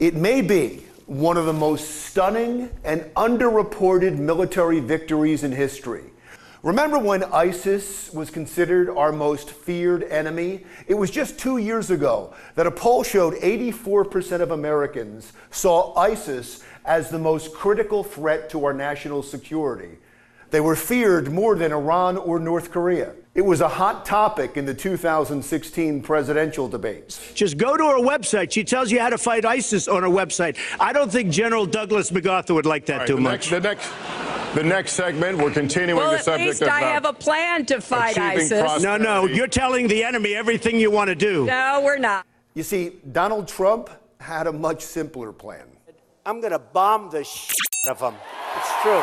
It may be one of the most stunning and underreported military victories in history. Remember when ISIS was considered our most feared enemy? It was just 2 years ago that a poll showed 84% of Americans saw ISIS as the most critical threat to our national security. They were feared more than Iran or North Korea. It was a hot topic in the 2016 presidential debates. Just go to her website. She tells you how to fight ISIS on her website. I don't think General Douglas MacArthur would like that too much. The next segment, we're continuing the subject of... Well, at least I have a plan to fight ISIS. No, you're telling the enemy everything you want to do. No, we're not. You see, Donald Trump had a much simpler plan. I'm going to bomb the shit out of them. It's true.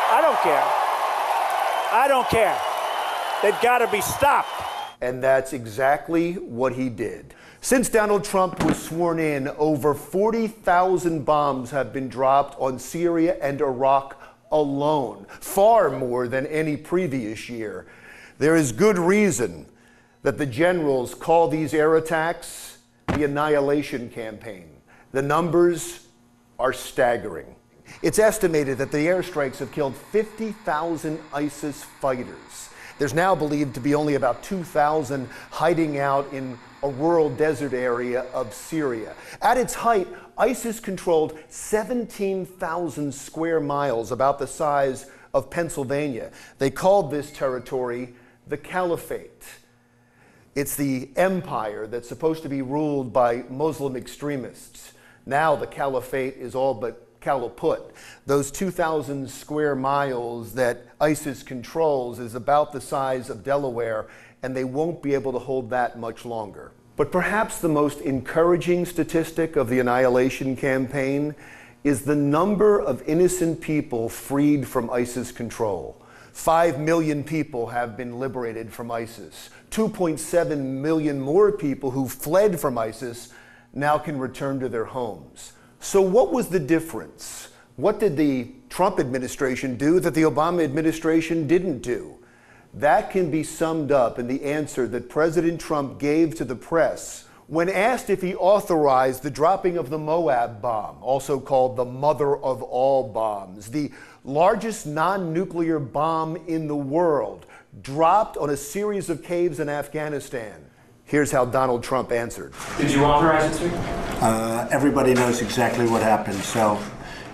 I don't care. I don't care. They've got to be stopped. And that's exactly what he did. Since Donald Trump was sworn in, over 40,000 bombs have been dropped on Syria and Iraq alone, far more than any previous year. There is good reason that the generals call these air attacks the Annihilation Campaign. The numbers are staggering. It's estimated that the airstrikes have killed 50,000 ISIS fighters. There's now believed to be only about 2,000 hiding out in a rural desert area of Syria. At its height, ISIS controlled 17,000 square miles, about the size of Pennsylvania. They called this territory the Caliphate. It's the empire that's supposed to be ruled by Muslim extremists. Now the Caliphate is all but Calliput. Those 2,000 square miles that ISIS controls is about the size of Delaware, and they won't be able to hold that much longer. But perhaps the most encouraging statistic of the Annihilation Campaign is the number of innocent people freed from ISIS control. 5 million people have been liberated from ISIS. 2.7 million more people who fled from ISIS now can return to their homes. So what was the difference? What did the Trump administration do that the Obama administration didn't do? That can be summed up in the answer that President Trump gave to the press when asked if he authorized the dropping of the Moab bomb, also called the mother of all bombs, the largest non-nuclear bomb in the world, dropped on a series of caves in Afghanistan. Here's how Donald Trump answered. Did you authorize it, sir? Everybody knows exactly what happened.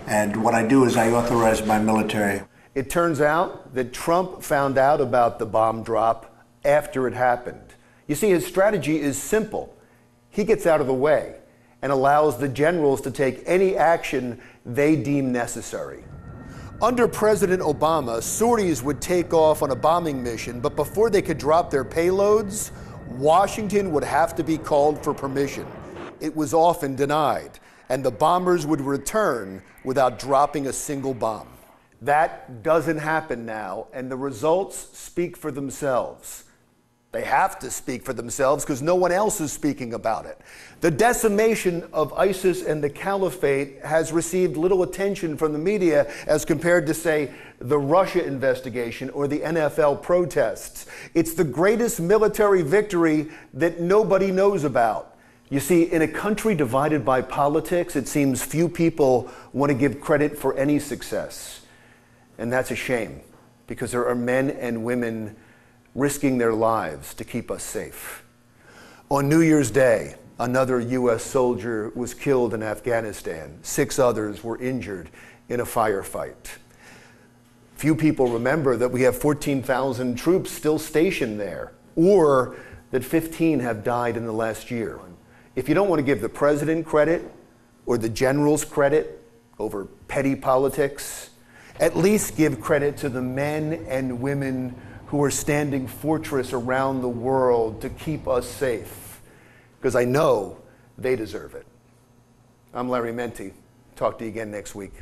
And what I do is I authorize my military. It turns out that Trump found out about the bomb drop after it happened. You see, his strategy is simple. He gets out of the way and allows the generals to take any action they deem necessary. Under President Obama, sorties would take off on a bombing mission, but before they could drop their payloads, Washington would have to be called for permission. It was often denied, and the bombers would return without dropping a single bomb. That doesn't happen now, and the results speak for themselves. They have to speak for themselves because no one else is speaking about it. The decimation of ISIS and the Caliphate has received little attention from the media as compared to, say, the Russia investigation or the NFL protests. It's the greatest military victory that nobody knows about. You see, in a country divided by politics, it seems few people want to give credit for any success. And that's a shame, because there are men and women risking their lives to keep us safe. On New Year's Day, another U.S. soldier was killed in Afghanistan. 6 others were injured in a firefight. Few people remember that we have 14,000 troops still stationed there, or that 15 have died in the last year. If you don't want to give the president credit or the generals credit over petty politics, at least give credit to the men and women who are standing fortress around the world to keep us safe, because I know they deserve it. I'm Larry Menti. Talk to you again next week.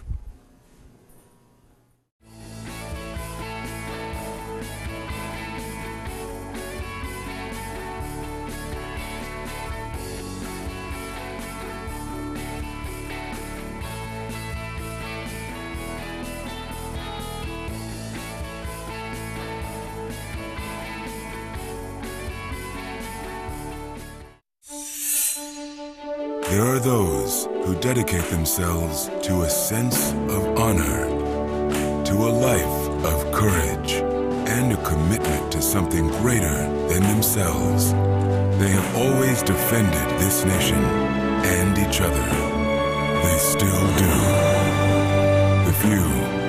There are those who dedicate themselves to a sense of honor, to a life of courage, and a commitment to something greater than themselves. They have always defended this nation and each other. They still do. The few